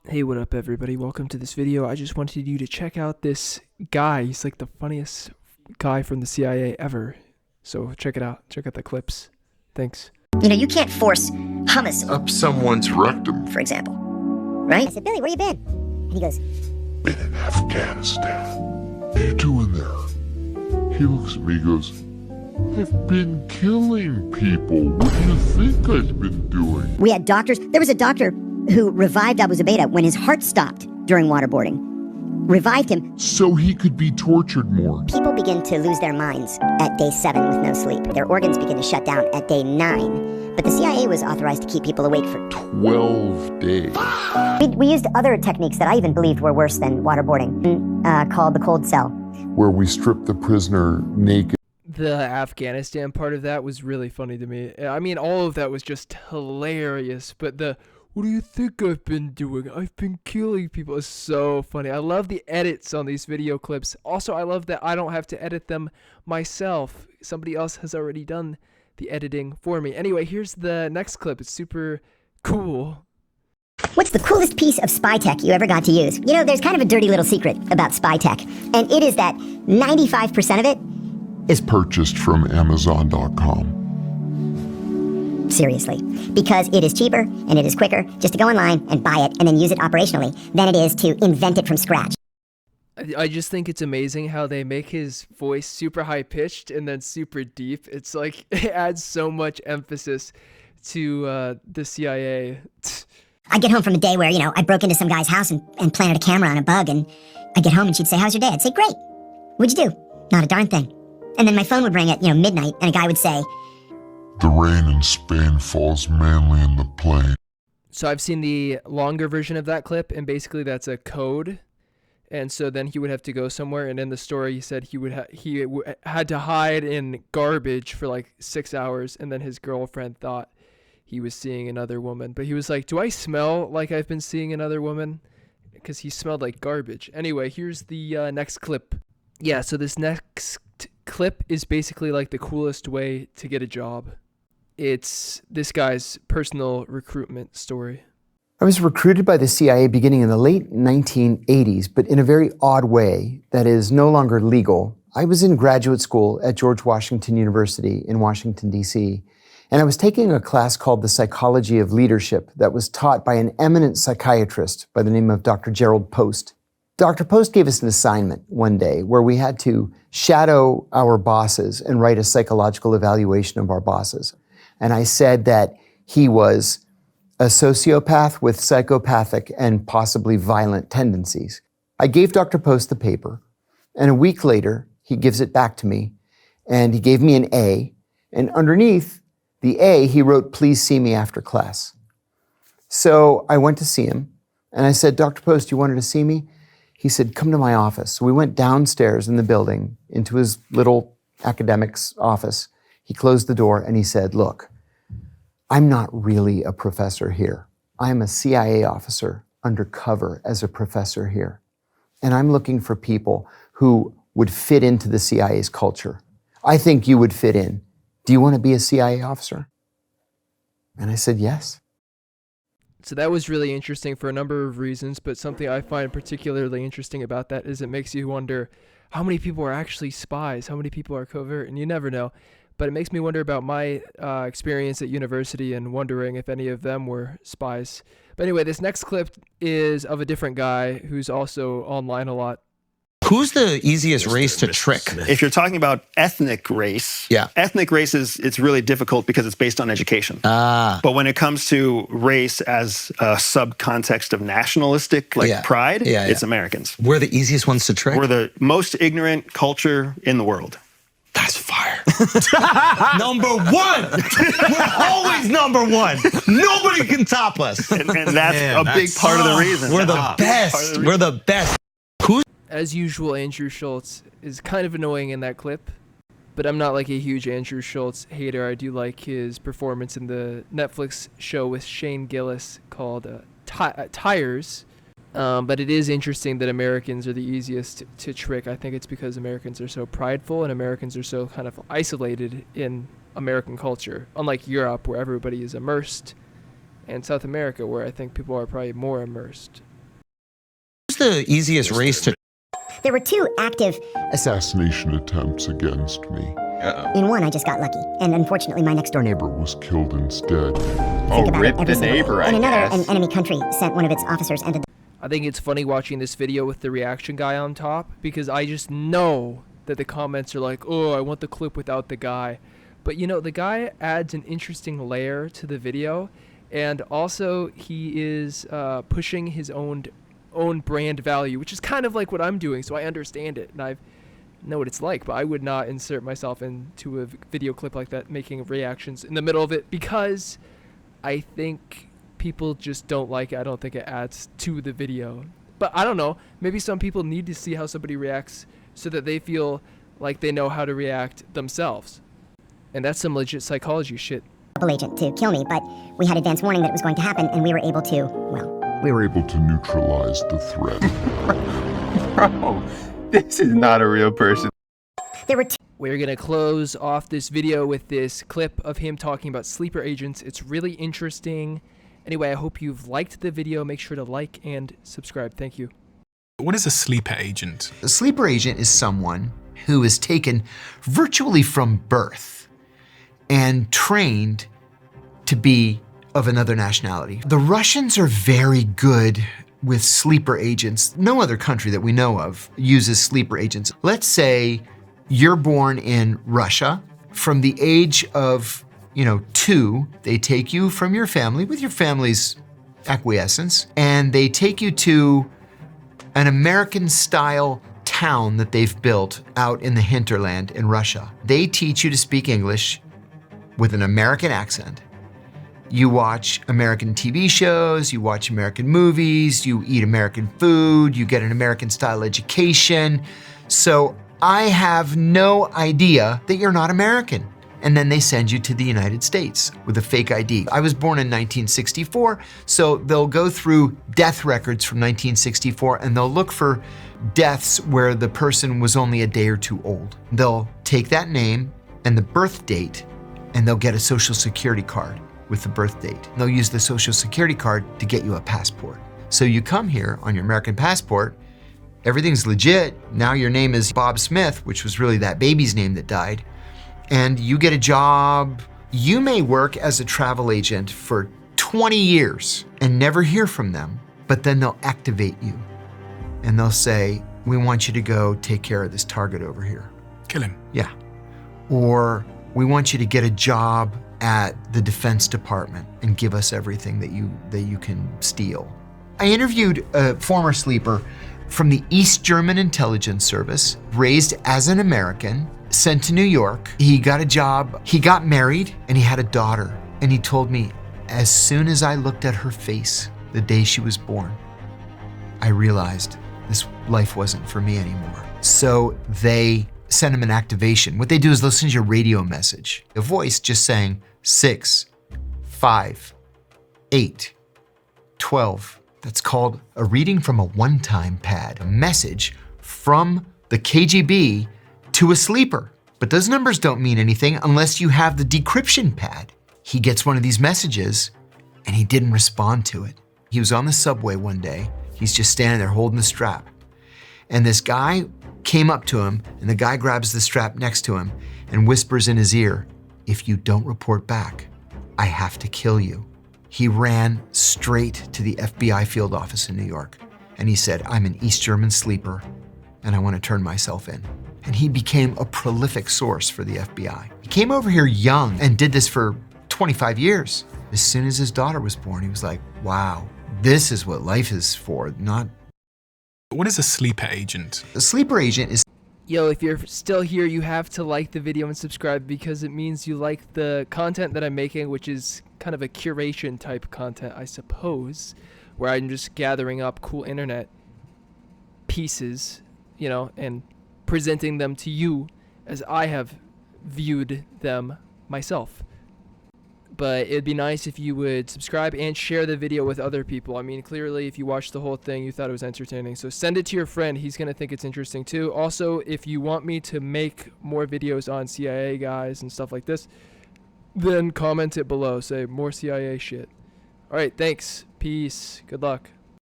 Hey, what up everybody? Welcome to this video. I just wanted you to check out this guy. He's like the funniest guy from the CIA ever. So check it out. Check out the clips. Thanks. You know, you can't force hummus up someone's rectum. for example, right? I said, Billy, where you been? And he goes, Been in Afghanistan. What are you doing there? He looks at me and goes, I've been killing people. What do you think I've been doing? we had doctors. There was a doctor who revived Abu Zubaydah when his heart stopped during waterboarding. Revived him. So he could be tortured more. People begin to lose their minds at day 7 with no sleep. Their organs begin to shut down at day 9. But the CIA was authorized to keep people awake for 12 days. We used other techniques that I even believed were worse than waterboarding, called the cold cell. Where we stripped the prisoner naked. The Afghanistan part of that was really funny to me. I mean, all of that was just hilarious, but what do you think I've been doing? I've been killing people. It's so funny. I love the edits on these video clips. Also, I love that I don't have to edit them myself. Somebody else has already done the editing for me. Anyway, here's the next clip. It's super cool. What's the coolest piece of spy tech you ever got to use? You know, there's kind of a dirty little secret about spy tech, and it is that 95% of it Is purchased from Amazon.com. seriously, because it is cheaper and it is quicker just to go online and buy it and then use it operationally than it is to invent it from scratch. I just think it's amazing how they make his voice super high pitched and then super deep. It's like it adds so much emphasis to the CIA. I get home from a day where, you know, I broke into some guy's house and planted a camera on a bug, and I get home and she'd say, how's your day? I'd say, great. What'd you do? Not a darn thing. And then my phone would ring at, midnight, and a guy would say, The rain in Spain falls mainly in the plain. So I've seen the longer version of that clip, and basically that's a code. And so then he would have to go somewhere, and in the story he said he had to hide in garbage for like 6 hours, and then his girlfriend thought he was seeing another woman. But he was like, do I smell like I've been seeing another woman? Because he smelled like garbage. Anyway, here's the next clip. Yeah, so this next clip is basically like the coolest way to get a job. It's this guy's personal recruitment story. I was recruited by the CIA beginning in the late 1980s, but in a very odd way that is no longer legal. I was in graduate school at George Washington University in Washington, D.C., and I was taking a class called The Psychology of Leadership that was taught by an eminent psychiatrist by the name of Dr. Gerald Post. Dr. Post gave us an assignment one day where we had to shadow our bosses and write a psychological evaluation of our bosses. And I said that he was a sociopath with psychopathic and possibly violent tendencies. I gave Dr. Post the paper, and a week later, he gives it back to me, and he gave me an A, and underneath the A, he wrote, please see me after class. So I went to see him, and I said, Dr. Post, you wanted to see me? He said, come to my office. So we went downstairs in the building into his little academic's office. He closed the door, and he said, look, I'm not really a professor here. I'm a CIA officer undercover as a professor here. And I'm looking for people who would fit into the CIA's culture. I think you would fit in. Do you want to be a CIA officer? And I said, yes. So that was really interesting for a number of reasons, but something I find particularly interesting about that is it makes you wonder how many people are actually spies, how many people are covert, and you never know. But it makes me wonder about my experience at university and wondering if any of them were spies. But anyway, this next clip is of a different guy who's also online a lot. Who's the easiest race to trick? If you're talking about ethnic race, Yeah. ethnic race it's really difficult because it's based on education. But when it comes to race as a sub-context of nationalistic pride, it's Americans. We're the easiest ones to trick? We're the most ignorant culture in the world. That's fire. Number one. We're always number one. Nobody can top us. And that's a big part of the reason. We're the best. We're the best. As usual, Andrew Schultz is kind of annoying in that clip, but I'm not like a huge Andrew Schultz hater. I do like his performance in the Netflix show with Shane Gillis called Tires. But it is interesting that Americans are the easiest to trick. I think it's because Americans are so prideful and Americans are so kind of isolated in American culture, unlike Europe where everybody is immersed, and South America where I think people are probably more immersed. the easiest race to... There were 2 active assassination attempts against me. In one, I just got lucky, and unfortunately, my next door neighbor Was killed instead. think about it every single day. In another, an enemy country sent one of its officers into I think it's funny watching this video with the reaction guy on top, because I just know that the comments are like, oh, I want the clip without the guy. But you know, the guy adds an interesting layer to the video, and also he is pushing his own brand value, which is kind of like what I'm doing, so I understand it and I know what it's like. But I would not insert myself into a video clip like that making reactions in the middle of it, because I think people just don't like it. I don't think it adds to the video. But I don't know, maybe some people need to see how somebody reacts so that they feel like they know how to react themselves. And that's some legit psychology shit. double agent to kill me, but we had advance warning that it was going to happen, and we were able to, well... We were able to neutralize the threat. Bro, this is not a real person. There were 2... We're going to close off this video with this clip of him talking about sleeper agents. It's really interesting. Anyway, I hope you've liked the video. Make sure to like and subscribe. Thank you. What is a sleeper agent? A sleeper agent is someone who is taken virtually from birth and trained to be of another nationality. The Russians are very good with sleeper agents. No other country that we know of uses sleeper agents. Let's say you're born in Russia. From the age of 2, they take you from your family with your family's acquiescence, and they take you to an American-style town that they've built out in the hinterland in Russia. They teach you to speak English with an American accent. You watch American TV shows, you watch American movies, you eat American food, you get an American-style education. So I have no idea that you're not American. And then they send you to the United States with a fake ID. I was born in 1964, so they'll go through death records from 1964 and they'll look for deaths where the person was only a day or 2 old. They'll take that name and the birth date, and they'll get a social security card with the birth date. They'll use the social security card to get you a passport. So you come here on your American passport, everything's legit. Now your name is Bob Smith, which was really that baby's name that died. And you get a job. You may work as a travel agent for 20 years and never hear from them, but then they'll activate you and they'll say, we want you to go take care of this target over here. Kill him. Yeah. Or we want you to get a job at the Defense Department and give us everything that you can steal. I interviewed a former sleeper from the East German Intelligence Service, raised as an American, sent to New York. He got a job, he got married, and he had a daughter. And he told me, as soon as I looked at her face the day she was born, I realized this life wasn't for me anymore. So they send him an activation. What they do is they'll send you a radio message, a voice just saying 6, 5, 8, 12. That's called a reading from a one-time pad, a message from the KGB to a sleeper. But those numbers don't mean anything unless you have the decryption pad. He gets one of these messages and he didn't respond to it. He was on the subway one day. He's just standing there holding the strap. And this guy came up to him, and the guy grabs the strap next to him and whispers in his ear, if you don't report back, I have to kill you. He ran straight to the FBI field office in New York, and he said, I'm an East German sleeper, and I want to turn myself in. And he became a prolific source for the FBI. He came over here young and did this for 25 years. As soon as his daughter was born, he was like, wow, this is what life is for, not... What is a sleeper agent? A sleeper agent is... Yo, if you're still here, you have to like the video and subscribe, because it means you like the content that I'm making, which is kind of a curation type content, I suppose, where I'm just gathering up cool internet pieces, and presenting them to you as I have viewed them myself. But it'd be nice if you would subscribe and share the video with other people. I mean, clearly, if you watched the whole thing, you thought it was entertaining. So send it to your friend. He's going to think it's interesting too. Also, if you want me to make more videos on CIA guys and stuff like this, then comment it below. Say more CIA shit. All right, thanks. Peace. Good luck.